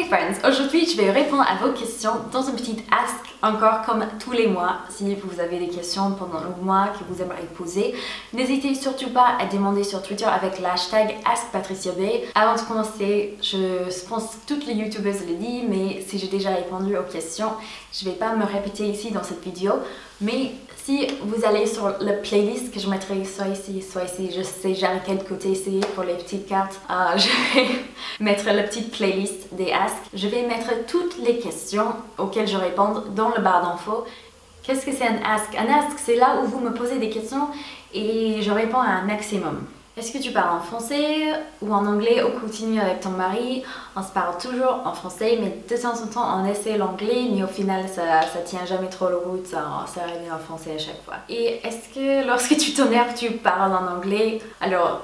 friends, aujourd'hui je vais répondre à vos questions dans un petit ask, encore comme tous les mois. Si vous avez des questions pendant le mois que vous aimeriez poser, n'hésitez surtout pas à demander sur Twitter avec l'hashtag AskPatriciaB. Avant de commencer, je pense que toutes les youtubeuses le disent, mais si j'ai déjà répondu aux questions, je vais pas me répéter ici dans cette vidéo. Mais si vous allez sur la playlist que je mettrai soit ici, je sais jamais quel côté c'est pour les petites cartes, je vais mettre la petite playlist des asks. Je vais mettre toutes les questions auxquelles je réponds dans le barre d'infos. Qu'est-ce que c'est un ask? Un ask, c'est là où vous me posez des questions et je réponds à un maximum. Est-ce que tu parles en français ou en anglais au quotidien avec ton mari? On se parle toujours en français, mais de temps en temps on essaie l'anglais, mais au final ça tient jamais trop le route, ça revient en français à chaque fois. Et est-ce que lorsque tu t'énerves, tu parles en anglais? Alors,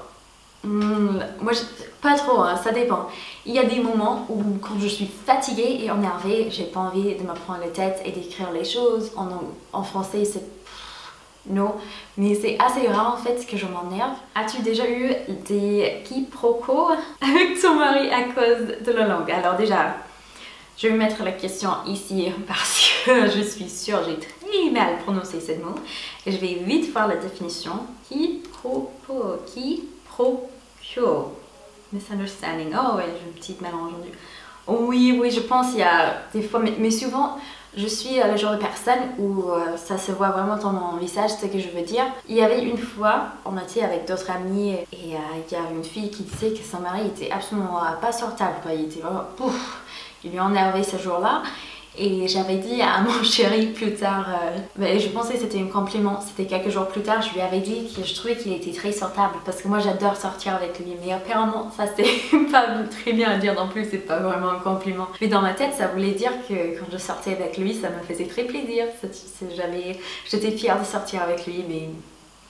moi pas trop, hein, ça dépend. Il y a des moments où quand je suis fatiguée et énervée, j'ai pas envie de me prendre la tête et d'écrire les choses. En français, c'est... Non, mais c'est assez rare en fait que je m'énerve. As-tu déjà eu des quiproquos avec ton mari à cause de la langue? Alors déjà, je vais mettre la question ici parce que je suis sûre j'ai très mal prononcé ce mot. Et je vais vite faire la définition. Quiproquo. Misunderstanding. Oh ouais, j'ai une petite mélange aujourd'hui. Oui, je pense qu'il y a des fois, mais souvent, je suis le genre de personne où ça se voit vraiment dans mon visage, ce que je veux dire. Il y avait une fois, on était avec d'autres amis et il y a une fille qui disait que son mari était absolument pas sur table, quoi. Il était vraiment pouf, il lui a énervé ce jour-là. Et j'avais dit à mon chéri plus tard, je pensais que c'était un compliment, c'était quelques jours plus tard, je lui avais dit que je trouvais qu'il était très sortable parce que moi j'adore sortir avec lui, mais apparemment ça c'est pas très bien à dire non plus, c'est pas vraiment un compliment. Mais dans ma tête ça voulait dire que quand je sortais avec lui ça me faisait très plaisir, j'étais fière de sortir avec lui, mais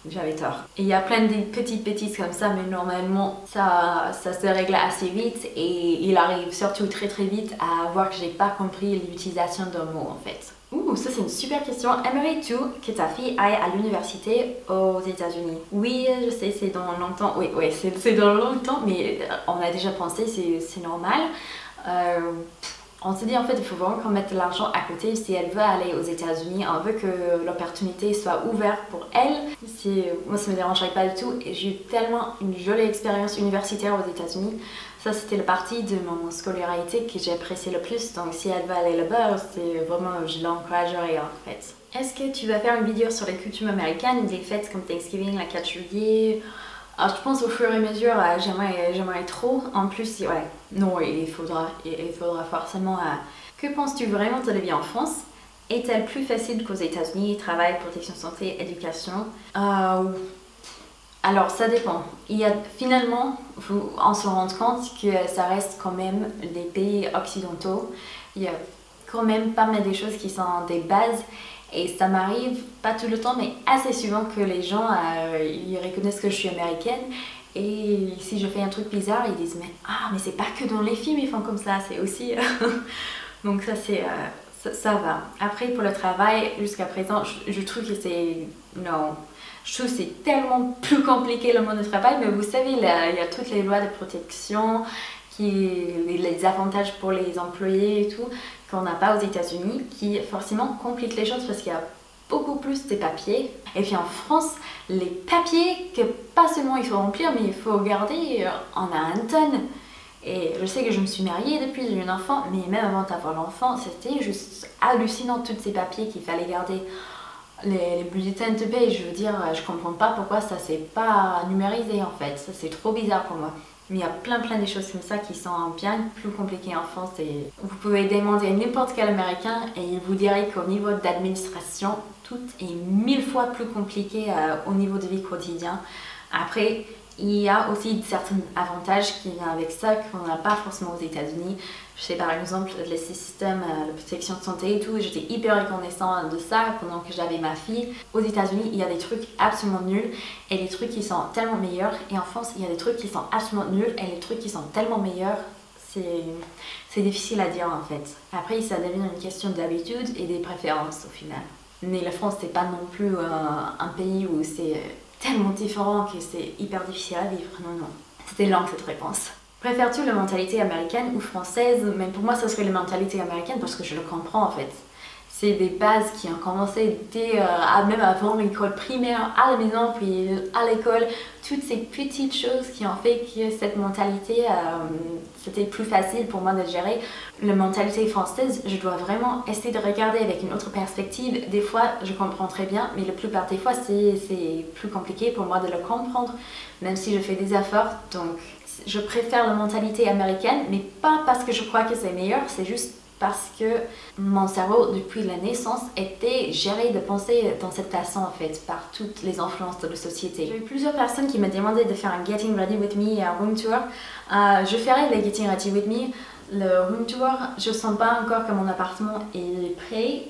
j'avais tort. Et il y a plein de petites bêtises comme ça, mais normalement ça se règle assez vite et il arrive surtout très vite à voir que j'ai pas compris l'utilisation d'un mot en fait. Ouh, ça c'est une super question. Aimerais-tu que ta fille aille à l'université aux États-Unis? Oui, je sais, c'est dans longtemps. Oui, c'est dans longtemps, mais on a déjà pensé, c'est normal. On s'est dit en fait il faut vraiment qu'on mette de l'argent à côté si elle veut aller aux États-Unis, on veut que l'opportunité soit ouverte pour elle. Moi ça me dérangerait pas du tout et j'ai eu tellement une jolie expérience universitaire aux États-Unis. Ça c'était la partie de mon scolarité que j'ai apprécié le plus, donc si elle veut aller là-bas, c'est vraiment, je l'encouragerais en fait. Est-ce que tu vas faire une vidéo sur les coutumes américaines, des fêtes comme Thanksgiving, la 4 juillet? Alors, je pense au fur et à mesure, j'aimerais trop. En plus, ouais, non, il faudra forcément. Que penses-tu vraiment de la vie en France? Est-elle plus facile qu'aux États-Unis? Travail, protection santé, éducation? Alors, ça dépend. Finalement, on se rend compte que ça reste quand même des pays occidentaux. Il y a quand même pas mal de choses qui sont des bases. Et ça m'arrive, pas tout le temps, mais assez souvent que les gens ils reconnaissent que je suis américaine. Et si je fais un truc bizarre, ils disent mais c'est pas que dans les films ils font comme ça, c'est aussi... Donc ça va. Après pour le travail, jusqu'à présent, je trouve que c'est... Non. Je trouve que c'est tellement plus compliqué le monde du travail, mais vous savez, il y a toutes les lois de protection, les avantages pour les employés et tout, qu'on n'a pas aux États-Unis, qui forcément compliquent les choses parce qu'il y a beaucoup plus de papiers. Et puis en France, les papiers que pas seulement il faut remplir, mais il faut garder, on a un tonne. Et je sais que je me suis mariée depuis, j'ai eu un enfant, mais même avant d'avoir l'enfant, c'était juste hallucinant tous ces papiers qu'il fallait garder. Les bulletins de paie, je veux dire, je comprends pas pourquoi ça s'est pas numérisé en fait, ça c'est trop bizarre pour moi. Mais il y a plein de choses comme ça qui sont bien plus compliquées en France et vous pouvez demander à n'importe quel américain et il vous dirait qu'au niveau d'administration, tout est 1000 fois plus compliqué au niveau de vie quotidien. Après, il y a aussi certains avantages qui viennent avec ça qu'on n'a pas forcément aux États-Unis. Je sais par exemple les systèmes de protection de santé et tout, j'étais hyper reconnaissante de ça pendant que j'avais ma fille. Aux États-Unis, il y a des trucs absolument nuls et des trucs qui sont tellement meilleurs. Et en France, il y a des trucs qui sont absolument nuls et les trucs qui sont tellement meilleurs. C'est difficile à dire en fait. Après, ça devient une question d'habitude et des préférences au final. Mais la France, c'est pas non plus un pays où c'est tellement différent que c'est hyper difficile à vivre. Non. C'était long cette réponse. Préfères-tu la mentalité américaine ou française? Même pour moi, ça serait la mentalité américaine parce que je le comprends en fait. C'est des bases qui ont commencé dès, même avant l'école primaire, à la maison, puis à l'école. Toutes ces petites choses qui ont fait que cette mentalité, c'était plus facile pour moi de gérer. La mentalité française, je dois vraiment essayer de regarder avec une autre perspective. Des fois, je comprends très bien, mais la plupart des fois, c'est plus compliqué pour moi de le comprendre, même si je fais des efforts. Donc, je préfère la mentalité américaine, mais pas parce que je crois que c'est meilleur, c'est juste parce que mon cerveau, depuis la naissance, était géré de penser dans cette façon en fait, par toutes les influences de la société. J'ai eu plusieurs personnes qui me demandaient de faire un Getting Ready With Me et un room tour. Je ferai le Getting Ready With Me. Le room tour, je ne sens pas encore que mon appartement est prêt.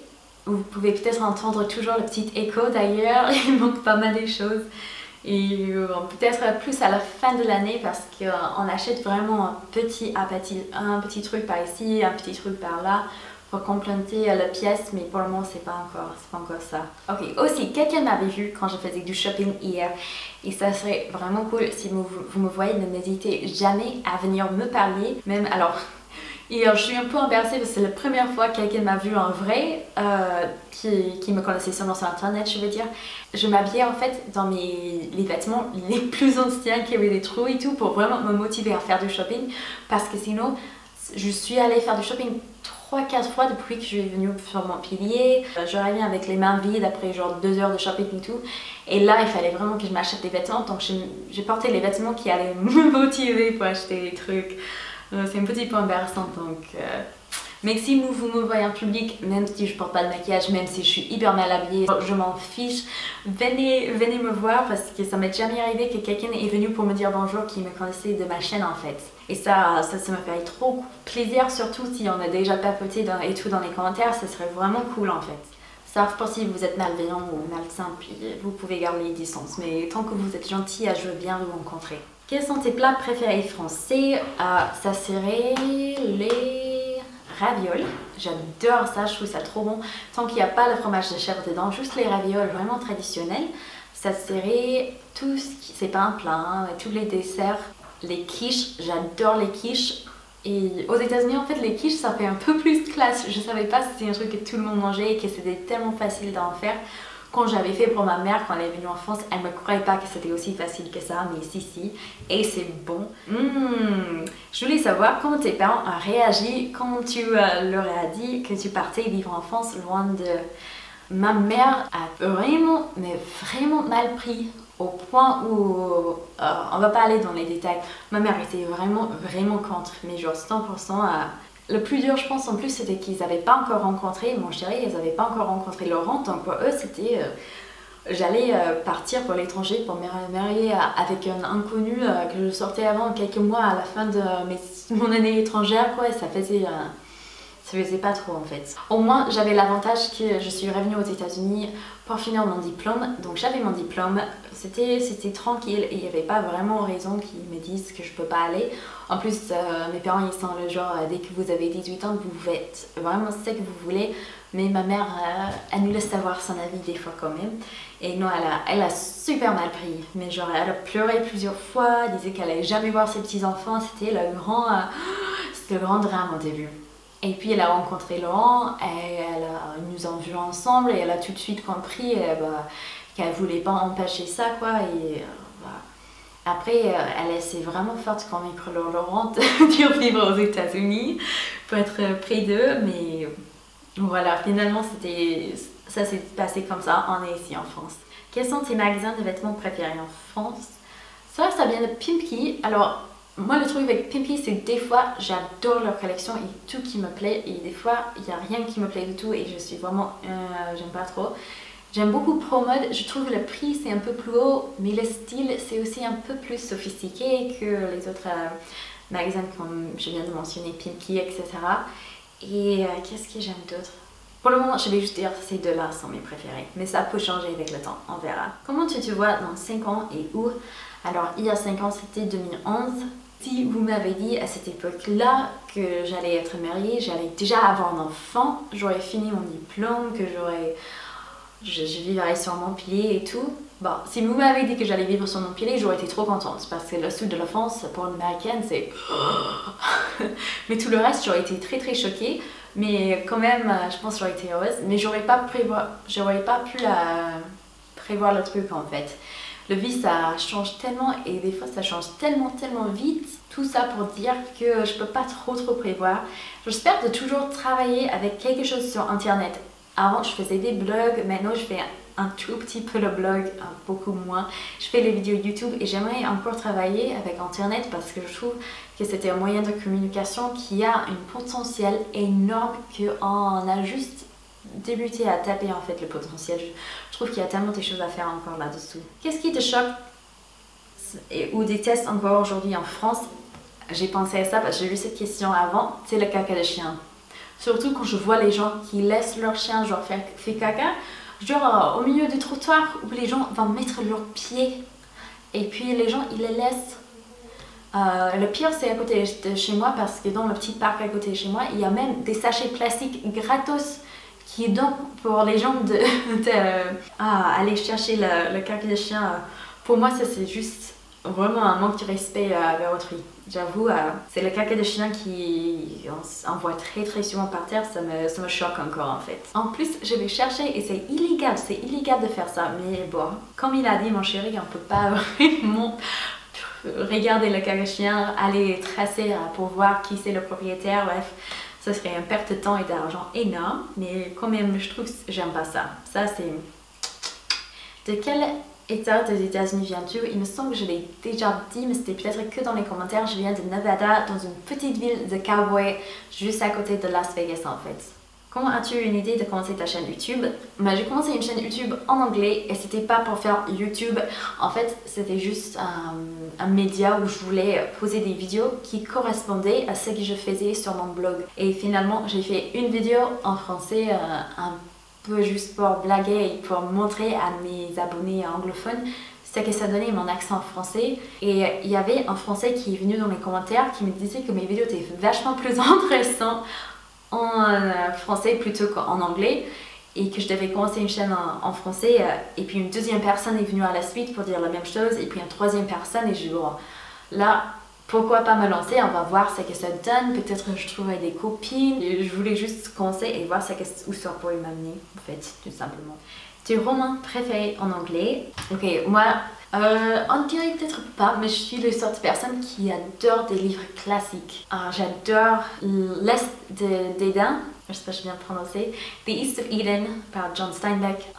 Vous pouvez peut-être entendre toujours le petit écho d'ailleurs, il manque pas mal de choses. Et peut-être plus à la fin de l'année parce qu'on achète vraiment petit à petit, un petit truc par ici, un petit truc par là pour compléter la pièce, mais pour le moment c'est pas encore ça. Ok, aussi quelqu'un m'avait vu quand je faisais du shopping hier et ça serait vraiment cool si vous me voyez, n'hésitez jamais à venir me parler, même alors. Et je suis un peu embarrassée parce que c'est la première fois que quelqu'un m'a vu en vrai, qui me connaissait seulement sur internet, je veux dire. Je m'habillais en fait dans les vêtements les plus anciens qui avaient des trous et tout pour vraiment me motiver à faire du shopping parce que sinon, je suis allée faire du shopping 3-4 fois depuis que je suis venue sur mon pilier. Je reviens avec les mains vides après genre 2 heures de shopping et tout. Et là, il fallait vraiment que je m'achète des vêtements, donc j'ai porté les vêtements qui allaient me motiver pour acheter des trucs. C'est un petit peu embarrassant donc... Mais si vous me voyez en public, même si je porte pas de maquillage, même si je suis hyper mal habillée, je m'en fiche. Venez me voir parce que ça m'est jamais arrivé que quelqu'un est venu pour me dire bonjour qui me connaissait de ma chaîne en fait. Et ça me fait trop plaisir, surtout si on a déjà papoté et tout dans les commentaires, ça serait vraiment cool en fait. Sauf pour si vous êtes malveillant ou malsain, puis vous pouvez garder les distances. Mais tant que vous êtes gentil, je veux bien vous rencontrer. Quels sont tes plats préférés français? Ça serait les ravioles. J'adore ça, je trouve ça trop bon. Tant qu'il n'y a pas le fromage de chèvre dedans, juste les ravioles vraiment traditionnelles. Ça serait tout ce qui... C'est pas un plat, hein, tous les desserts. Les quiches, j'adore les quiches. Et aux États-Unis, en fait, les quiches, ça fait un peu plus classe. Je savais pas si c'était un truc que tout le monde mangeait et que c'était tellement facile d'en faire. Quand j'avais fait pour ma mère, quand elle est venue en France, elle ne me croyait pas que c'était aussi facile que ça, mais si. Et c'est bon. Je voulais savoir comment tes parents ont réagi quand tu leur as dit que tu partais vivre en France loin de... Ma mère a vraiment, mais vraiment mal pris. Au point où, on va pas aller dans les détails, ma mère était vraiment contre, mais genre 100%. Le plus dur, je pense, en plus, c'était qu'ils n'avaient pas encore rencontré mon chéri, ils n'avaient pas encore rencontré Laurent, donc pour eux, c'était... j'allais partir pour l'étranger pour me marier avec un inconnu que je sortais avant quelques mois à la fin de mon année étrangère, quoi, et ça faisait pas trop en fait. Au moins, j'avais l'avantage que je suis revenue aux États-Unis pour finir mon diplôme, donc j'avais mon diplôme, c'était tranquille et il n'y avait pas vraiment raison qu'ils me disent que je peux pas aller. En plus, mes parents ils sont le genre, dès que vous avez 18 ans, vous faites vraiment ce que vous voulez, mais ma mère, elle nous laisse savoir son avis des fois quand même. Et non, elle a super mal pris, mais genre elle a pleuré plusieurs fois, elle disait qu'elle allait jamais voir ses petits-enfants, c'était le grand drame au début. Et puis elle a rencontré Laurent, et ils nous ont vus ensemble et elle a tout de suite compris qu'elle voulait pas empêcher ça quoi. Et après elle s'est vraiment forte convaincre Laurent de vivre aux États-Unis pour être près d'eux, mais voilà, finalement ça s'est passé comme ça, on est ici en France. Quels sont tes magasins de vêtements préférés en France? Ça vient de Pimkie. Alors moi le truc avec Pimkie c'est que des fois j'adore leur collection et tout qui me plaît et des fois il n'y a rien qui me plaît du tout et je suis vraiment, j'aime pas trop. J'aime beaucoup ProMode, je trouve le prix c'est un peu plus haut mais le style c'est aussi un peu plus sophistiqué que les autres magasins comme je viens de mentionner, Pimkie, etc. Et qu'est-ce que j'aime d'autre? Pour le moment je vais juste dire que ces deux-là sont mes préférés mais ça peut changer avec le temps, on verra. Comment tu te vois dans 5 ans et où? Alors il y a 5 ans c'était 2011. Si vous m'avez dit à cette époque-là que j'allais être mariée, j'allais déjà avoir un enfant, j'aurais fini mon diplôme, que je vivrais sur Montpellier et tout. Bon, si vous m'avez dit que j'allais vivre sur Montpellier, j'aurais été trop contente parce que le sud de la France, pour une américaine, c'est... Mais tout le reste, j'aurais été très très choquée. Mais quand même, je pense que j'aurais été heureuse. Mais j'aurais pas pu prévoir le truc en fait. Le vie, ça change tellement et des fois, ça change tellement vite. Tout ça pour dire que je peux pas trop prévoir. J'espère de toujours travailler avec quelque chose sur Internet. Avant, je faisais des blogs. Maintenant, je fais un tout petit peu le blog, beaucoup moins. Je fais les vidéos YouTube et j'aimerais encore travailler avec Internet parce que je trouve que c'était un moyen de communication qui a un potentiel énorme qu'on a juste débuté à taper en fait le potentiel. Je trouve qu'il y a tellement de choses à faire encore là-dessous. Qu'est-ce qui te choque ou déteste encore aujourd'hui en France? J'ai pensé à ça parce que j'ai eu cette question avant, c'est le caca de chien. Surtout quand je vois les gens qui laissent leur chien genre faire caca, genre au milieu du trottoir où les gens vont mettre leurs pieds et puis les gens ils les laissent. Le pire c'est à côté de chez moi parce que dans le petit parc à côté de chez moi il y a même des sachets plastiques gratos qui donnent pour les gens aller chercher le caca de chien. Pour moi ça c'est juste vraiment un manque de respect vers autrui. J'avoue, c'est le caca de chien qui on voit très souvent par terre, ça me choque encore en fait. En plus, je vais chercher et c'est illégal de faire ça. Mais bon, comme il a dit mon chéri, on peut pas vraiment regarder le caca de chien, aller tracer pour voir qui c'est le propriétaire, bref. Ça serait une perte de temps et d'argent énorme, mais quand même, je trouve que j'aime pas ça. Ça, c'est... De quel État des États-Unis viens-tu? Il me semble que je l'ai déjà dit, mais c'était peut-être que dans les commentaires. Je viens de Nevada, dans une petite ville de cowboy, juste à côté de Las Vegas en fait. Comment as-tu eu une idée de commencer ta chaîne YouTube? J'ai commencé une chaîne YouTube en anglais et c'était pas pour faire YouTube. En fait, c'était juste un média où je voulais poser des vidéos qui correspondaient à ce que je faisais sur mon blog. Et finalement, j'ai fait une vidéo en français, un peu juste pour blaguer et pour montrer à mes abonnés anglophones ce que ça donnait mon accent français. Et il y avait un français qui est venu dans les commentaires qui me disait que mes vidéos étaient vachement plus intéressantes en français plutôt qu'en anglais et que je devais commencer une chaîne en français. Et puis une deuxième personne est venue à la suite pour dire la même chose et puis une troisième personne et je dis bon, là pourquoi pas me lancer, on va voir ce que ça donne, peut-être que je trouverai des copines. Et je voulais juste commencer et voir où ça pourrait m'amener en fait, tout simplement. Tes romans préférés en anglais? Ok, moi, on dirait peut-être pas, mais je suis le sorte de personne qui adore des livres classiques. J'adore L'Est d'Éden, je sais pas si je viens de prononcer, The East of Eden par John Steinbeck.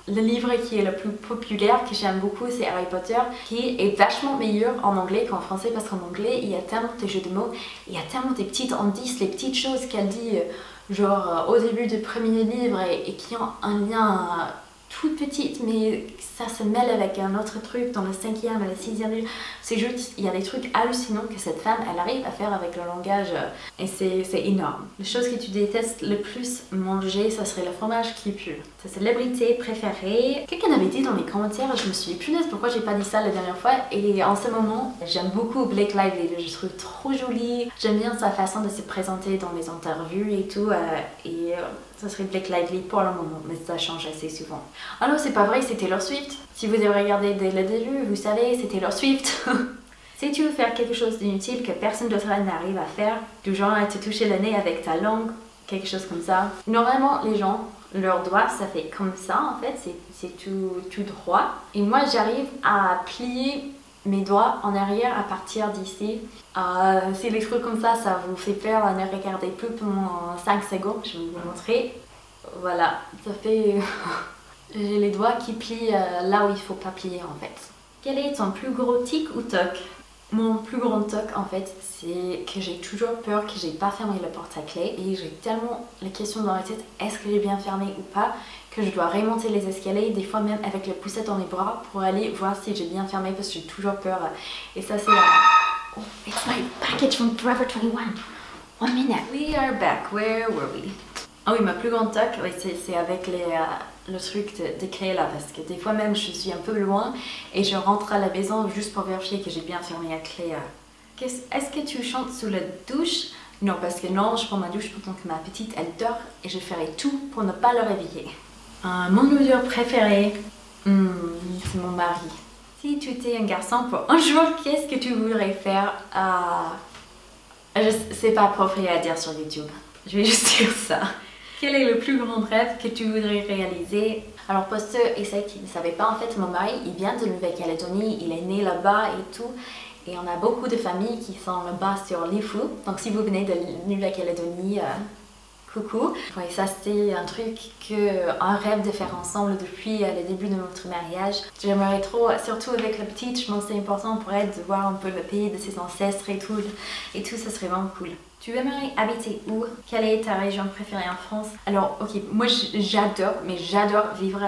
Le livre qui est le plus populaire, que j'aime beaucoup, c'est Harry Potter, qui est vachement meilleur en anglais qu'en français parce qu'en anglais, il y a tellement de jeux de mots, il y a tellement des petites indices, les petites choses qu'elle dit, genre au début du premier livre et qui ont un lien toute petite, mais ça se mêle avec un autre truc dans le 5e et le 6e livre. C'est juste, il y a des trucs hallucinants que cette femme, elle arrive à faire avec le langage et c'est énorme. Les choses que tu détestes le plus manger, ça serait le fromage qui pue. Ta célébrité préférée? Quelqu'un avait dit dans les commentaires, je me suis dit, punaise, pourquoi j'ai pas dit ça la dernière fois? Et en ce moment, j'aime beaucoup Blake Lively, je le trouve trop jolie. J'aime bien sa façon de se présenter dans les interviews et tout. Ça serait Blake Lively pour le moment, mais ça change assez souvent. Ah non, c'est pas vrai, c'est Taylor Swift. Si vous avez regardé dès le début, vous savez, c'est Taylor Swift. Si tu veux faire quelque chose d'inutile que personne d'autre n'arrive à faire, du genre à te toucher le nez avec ta langue, quelque chose comme ça. Normalement, les gens, leurs doigts, ça fait comme ça en fait, c'est tout droit. Et moi, j'arrive à plier mes doigts en arrière à partir d'ici. Si les trucs comme ça vous fait peur, ne regardez plus pendant 5 secondes, je vais vous montrer. Voilà, ça fait... J'ai les doigts qui plient là où il faut pas plier en fait. Quel est ton plus gros tic ou toc? Mon plus grand toc en fait, c'est que j'ai toujours peur que j'ai pas fermé le porte-clés et j'ai tellement la question dans la tête, est-ce que j'ai bien fermé ou pas, que je dois remonter les escaliers, des fois même avec le poussette dans les bras pour aller voir si j'ai bien fermé parce que j'ai toujours peur. Et ça c'est la... Oh, it's my package from Forever 21. 1 minute. We are back. Where were we? Ah oui, ma plus grande toc, oui, c'est avec le truc de clé là, parce que des fois même je suis un peu loin et je rentre à la maison juste pour vérifier que j'ai bien fermé la clé. Est-ce que tu chantes sous la douche? Non, parce que non, je prends ma douche pendant que ma petite elle dort et je ferai tout pour ne pas le réveiller. Mon odeur préféré, c'est mon mari. Si tu étais un garçon pour un jour, qu'est-ce que tu voudrais faire? C'est pas approprié à dire sur YouTube. Je vais juste dire ça. Quel est le plus grand rêve que tu voudrais réaliser? Alors pour ceux et celles qui ne savaient pas, en fait, mon mari, il vient de Nouvelle-Calédonie, il est né là-bas et tout. Et on a beaucoup de familles qui sont là-bas sur Lifou. Donc si vous venez de Nouvelle-Calédonie, coucou. Oui, ça c'était un truc un rêve de faire ensemble depuis le début de notre mariage. J'aimerais trop, surtout avec la petite, je pense que c'est important pour elle de voir un peu le pays de ses ancêtres et tout, ça serait vraiment cool. Tu aimerais habiter où? Quelle est ta région préférée en France? Alors, ok, moi j'adore vivre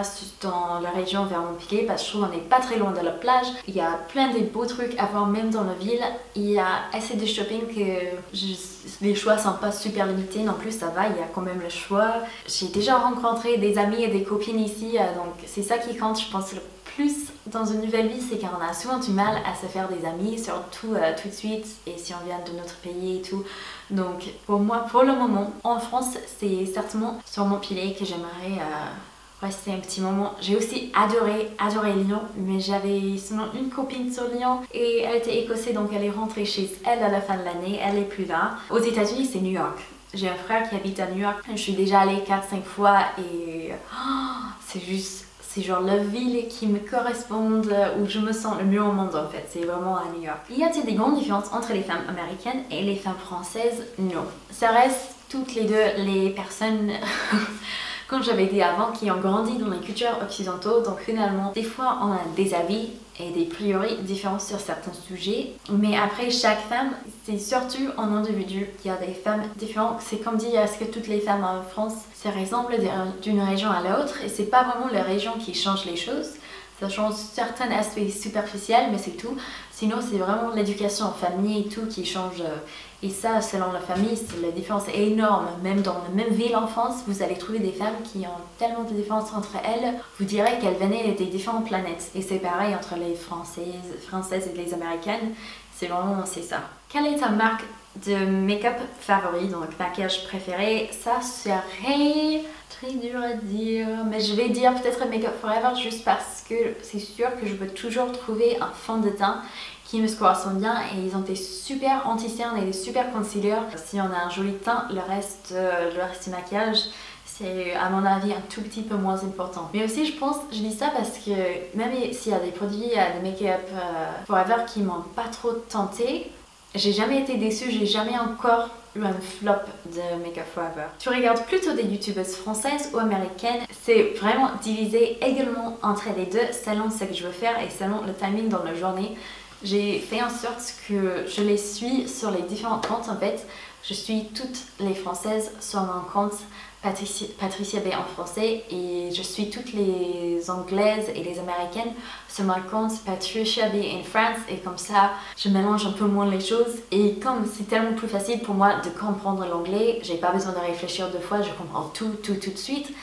dans la région vers Montpellier parce que je trouve qu'on n'est pas très loin de la plage. Il y a plein de beaux trucs à voir même dans la ville. Il y a assez de shopping que les choix sont pas super limités non plus, ça va, il y a quand même le choix. J'ai déjà rencontré des amis et des copines ici, donc c'est ça qui compte, je pense, le plus dans une nouvelle vie, c'est qu'on a souvent du mal à se faire des amis, surtout tout de suite, et si on vient de notre pays et tout. Donc pour moi, pour le moment, en France, c'est certainement sur Montpellier que j'aimerais rester un petit moment. J'ai aussi adoré Lyon, mais j'avais seulement une copine sur Lyon et elle était écossaise, donc elle est rentrée chez elle à la fin de l'année, elle est plus là. Aux États-Unis, c'est New York. J'ai un frère qui habite à New York, je suis déjà allée 4-5 fois et c'est genre la ville qui me correspond, où je me sens le mieux au monde en fait, c'est vraiment à New York. Y a-t-il des grandes différences entre les femmes américaines et les femmes françaises? Non. Ça reste toutes les deux les personnes, comme j'avais dit avant, qui ont grandi dans les cultures occidentaux, donc finalement, des fois on a des avis et des priori différents sur certains sujets, mais après chaque femme, c'est surtout en individu qu'il y a des femmes différentes. C'est comme dit, est-ce que toutes les femmes en France se ressemblent d'une région à l'autre, et c'est pas vraiment la région qui change les choses. Ça change certains aspects superficiels, mais c'est tout. Sinon, c'est vraiment l'éducation en famille et tout qui change. Et ça, selon la famille, la différence est énorme. Même dans la même ville en France, vous allez trouver des femmes qui ont tellement de différences entre elles. Vous direz qu'elles venaient des différentes planètes. Et c'est pareil entre les françaises et les américaines. C'est ça. Quelle est ta marque de make-up favori, donc maquillage préféré? Ça serait très dur à dire, mais je vais dire peut-être Make Up Forever juste parce que c'est sûr que je peux toujours trouver un fond de teint qui me correspond bien, et ils ont des super anti-cernes et des super concealers. Si on a un joli teint, le reste du maquillage, c'est à mon avis un tout petit peu moins important. Mais aussi je dis ça parce que même s'il y a des produits de Make Up Forever qui m'ont pas trop tenté, j'ai jamais été déçue, j'ai jamais encore eu un flop de Make Up Forever. Tu regardes plutôt des youtubeuses françaises ou américaines? C'est vraiment divisé également entre les deux selon ce que je veux faire et selon le timing dans la journée. J'ai fait en sorte que je les suis sur les différents comptes en fait. Je suis toutes les françaises sur mon compte Patricia B en français, et je suis toutes les anglaises et les américaines sur mon compte Patricia B in France, et comme ça je mélange un peu moins les choses, et comme c'est tellement plus facile pour moi de comprendre l'anglais, j'ai pas besoin de réfléchir deux fois, je comprends tout de suite.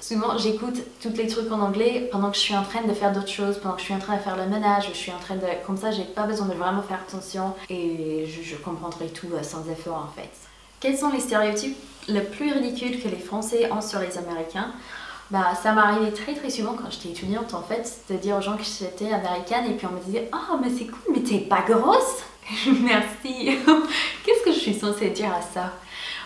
Souvent j'écoute tous les trucs en anglais pendant que je suis en train de faire d'autres choses, pendant que je suis en train de faire le ménage, je suis en train de... Comme ça j'ai pas besoin de vraiment faire attention, et je comprendrai tout sans effort en fait. Quels sont les stéréotypes les plus ridicules que les Français ont sur les Américains? Ça m'arrivait très souvent quand j'étais étudiante en fait, de dire aux gens que j'étais américaine, et puis on me disait « Ah, mais c'est cool, mais t'es pas grosse !» Merci. Qu'est-ce que je suis censée dire à ça?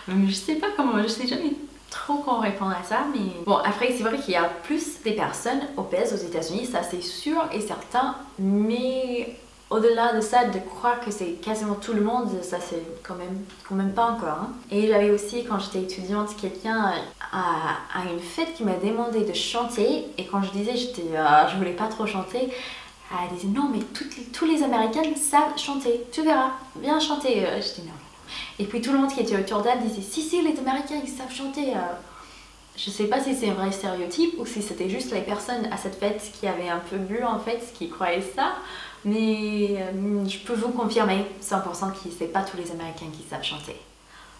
Je sais pas comment, je sais jamais trop comment répondre à ça, mais... Bon, après c'est vrai qu'il y a plus des personnes obèses aux États-Unis, ça c'est sûr et certain, mais... Au-delà de ça, de croire que c'est quasiment tout le monde, ça c'est quand même pas encore. Hein. Et j'avais aussi, quand j'étais étudiante, quelqu'un à une fête qui m'a demandé de chanter, et quand je disais je voulais pas trop chanter, elle disait non mais tous les Américains savent chanter, tu verras, viens chanter. J'étais non. Et puis tout le monde qui était autour d'elle disait si les Américains ils savent chanter. Je sais pas si c'est un vrai stéréotype ou si c'était juste les personnes à cette fête qui avaient un peu bu en fait, qui croyaient ça. Mais je peux vous confirmer 100% que c'est pas tous les Américains qui savent chanter.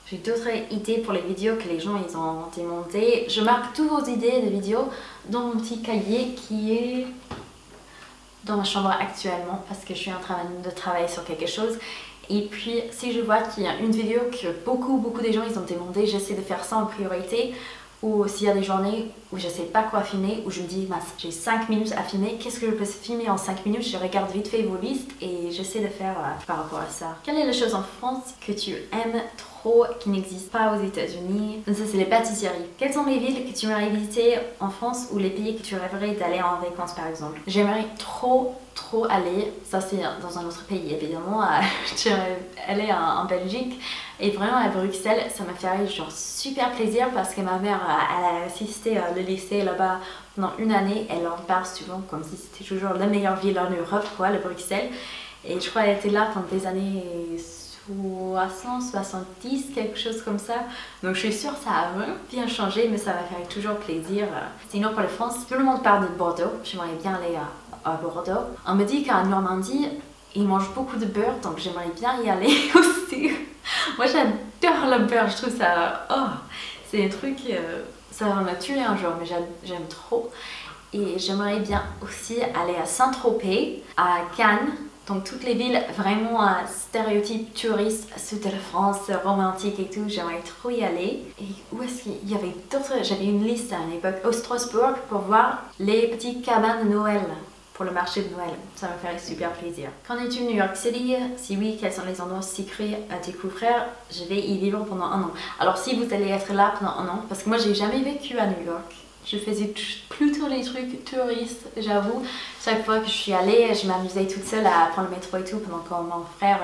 J'ai d'autres idées pour les vidéos que les gens ils ont demandé. Je marque toutes vos idées de vidéos dans mon petit cahier qui est dans ma chambre actuellement parce que je suis en train de travailler sur quelque chose. Et puis si je vois qu'il y a une vidéo que beaucoup des gens ils ont demandé, j'essaie de faire ça en priorité Ou s'il y a des journées où je sais pas quoi filmer, où je me dis, mince, j'ai 5 minutes à filmer, qu'est-ce que je peux filmer en 5 minutes? Je regarde vite fait vos listes et j'essaie de faire par rapport à ça. Quelle est la chose en France que tu aimes trop, qui n'existe pas aux États-Unis? Ça, c'est les pâtisseries. Quelles sont les villes que tu aimerais visiter en France ou les pays que tu rêverais d'aller en vacances par exemple? J'aimerais trop aller, ça c'est dans un autre pays évidemment, j'aimerais aller en Belgique. Et vraiment à Bruxelles, ça m'a fait genre super plaisir parce que ma mère, elle a assisté le lycée là-bas pendant une année. Elle en parle souvent comme si c'était toujours la meilleure ville en Europe, quoi, le Bruxelles. Et je crois qu'elle était là pendant des années 60, 70, quelque chose comme ça. Donc je suis sûre que ça a vraiment bien changé, mais ça m'a fait toujours plaisir. Sinon pour la France, tout le monde parle de Bordeaux. J'aimerais bien aller à Bordeaux. On me dit qu'en Normandie, ils mangent beaucoup de beurre, donc j'aimerais bien y aller aussi. Moi j'adore le beurre, je trouve ça... Oh, c'est un truc... ça va me tuer un jour, mais j'aime trop. Et j'aimerais bien aussi aller à Saint-Tropez, à Cannes. Donc toutes les villes vraiment stéréotypes touristes, sud de la France, romantique et tout, j'aimerais trop y aller. Et où est-ce qu'il y avait d'autres... J'avais une liste à une époque, au Strasbourg, pour voir les petites cabanes de Noël. Pour le marché de Noël, ça me ferait super plaisir. Qu'en es-tu de New York City? Si oui, quels sont les endroits secrets à découvrir? Je vais y vivre pendant un an. Alors si vous allez être là pendant un an, parce que moi j'ai jamais vécu à New York, je faisais plutôt les trucs touristes, j'avoue. Chaque fois que je suis allée, je m'amusais toute seule à prendre le métro et tout pendant que mon frère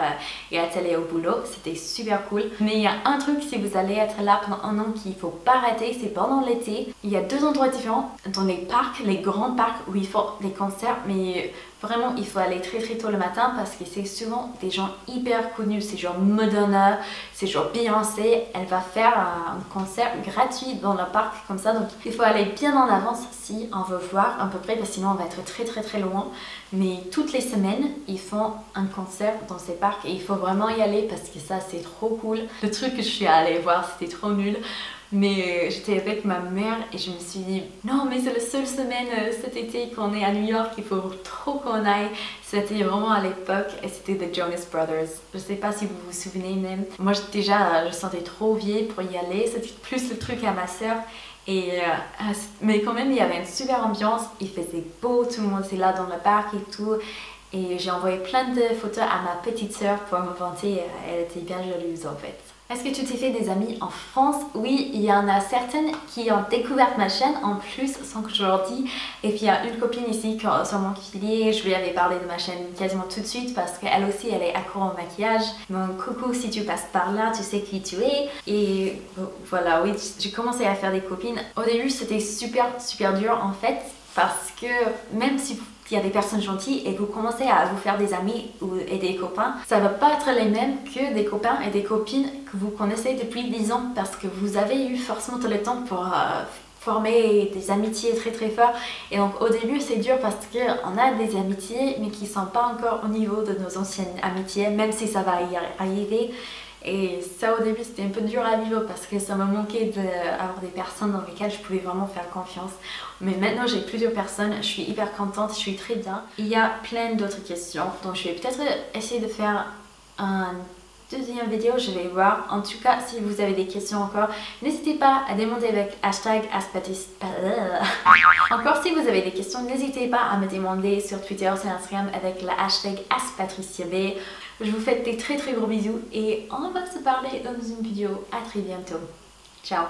est allé au boulot. C'était super cool. Mais il y a un truc, si vous allez être là pendant un an qu'il ne faut pas rater, c'est pendant l'été. Il y a 2 endroits différents dans les parcs, les grands parcs où il faut des concerts, mais vraiment il faut aller très tôt le matin parce que c'est souvent des gens hyper connus. C'est genre Madonna, c'est genre Beyoncé. Elle va faire un concert gratuit dans le parc comme ça. Donc il faut aller bien en avance si on veut voir à peu près, parce que sinon on va être très loin. Mais toutes les semaines ils font un concert dans ces parcs et il faut vraiment y aller parce que ça c'est trop cool. Le truc que je suis allée voir, c'était trop nul. Mais j'étais avec ma mère et je me suis dit non mais c'est la seule semaine cet été qu'on est à New York, il faut trop qu'on aille. C'était vraiment à l'époque et c'était The Jonas Brothers. Je sais pas si vous vous souvenez même. Moi déjà je sentais trop vieille pour y aller, c'était plus le truc à ma soeur. Mais quand même il y avait une super ambiance, il faisait beau, tout le monde était là dans le parc et tout. Et j'ai envoyé plein de photos à ma petite soeur pour me vanter, elle était bien jalouse en fait. Est-ce que tu t'es fait des amis en France? Oui, il y en a certaines qui ont découvert ma chaîne en plus sans que je leur dise. Et puis il y a une copine ici sur mon filier, je lui avais parlé de ma chaîne quasiment tout de suite parce qu'elle aussi elle est accro au maquillage. Donc coucou, si tu passes par là, tu sais qui tu es. Et voilà, oui, j'ai commencé à faire des copines. Au début c'était super dur en fait parce que même si il y a des personnes gentilles et vous commencez à vous faire des amis et des copains, ça va pas être les mêmes que des copains et des copines que vous connaissez depuis 10 ans parce que vous avez eu forcément tout le temps pour former des amitiés très fortes. Et donc au début c'est dur parce qu'on a des amitiés mais qui sont pas encore au niveau de nos anciennes amitiés, même si ça va y arriver. Et ça au début c'était un peu dur à vivre parce que ça me manquait d'avoir des personnes dans lesquelles je pouvais vraiment faire confiance. Mais maintenant j'ai plusieurs personnes, je suis hyper contente, je suis très bien. Il y a plein d'autres questions, donc je vais peut-être essayer de faire un deuxième vidéo, je vais voir. En tout cas, si vous avez des questions encore, n'hésitez pas à demander avec hashtag Encore, si vous avez des questions, n'hésitez pas à me demander sur Twitter, sur Instagram avec la hashtag AskPatriciaB. Je vous fais des très gros bisous et on va se parler dans une vidéo. À très bientôt. Ciao.